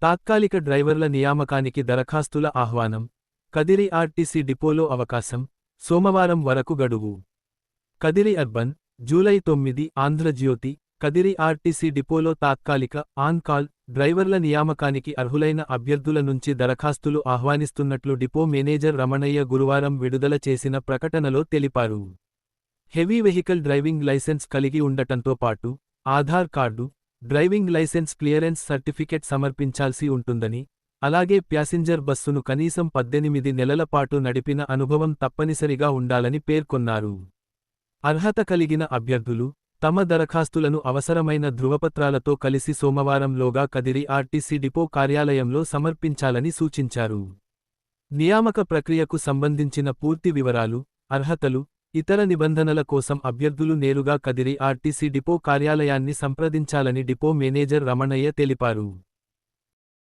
తాత్కాలిక డ్రైవర్ల నియామకానికి దరఖాస్తుల ఆహ్వానం. కదిరి ఆర్టీసీ డిపోలో అవకాశం. సోమవారం వరకు గడువు. Kadiri urban, July 9 Andhrajyothy. Kadiri RTC డిపోలో తాత్కాలిక, ఆన్ కాల్ డ్రైవర్ల నియామకానికి అర్హులైన అభ్యర్థుల నుంచి దరఖాస్తులు ఆహ్వానిస్తున్నట్లు డిపో మేనేజర్ రమణయ్య గురువారం విడుదల చేసిన ప్రకటనలో తెలిపారు. హెవీ వెహికల్ డ్రైవింగ్ లైసెన్స్ కలిగి ఉండటంతో పాటు Aadhaar card, driving licence clearance certificate సమర్పించాల్సి ఉంటుందని, అలాగే ప్యాసింజర్ బస్సును కనీసం 18 నెలల పాటు నడిపిన అనుభవం తప్పనిసరిగా ఉండాలని పేర్కొన్నారు. అర్హత కలిగిన అభ్యర్థులు తమ దరఖాస్తులను అవసరమైన ధృవపత్రాలతో కలిసి సోమవారంలోగా కదిరి ఆర్టీసీ డిపో కార్యాలయంలో సమర్పించాలని సూచించారు. నియామక ప్రక్రియకు సంబంధించిన పూర్తి వివరాలు, అర్హతలు, ఇతర నిబంధనల కోసం అభ్యర్థులు నేరుగా కదిరి ఆర్టీసీ డిపో కార్యాలయాన్ని సంప్రదించాలని డిపో మేనేజర్ రమణయ్య తెలిపారు.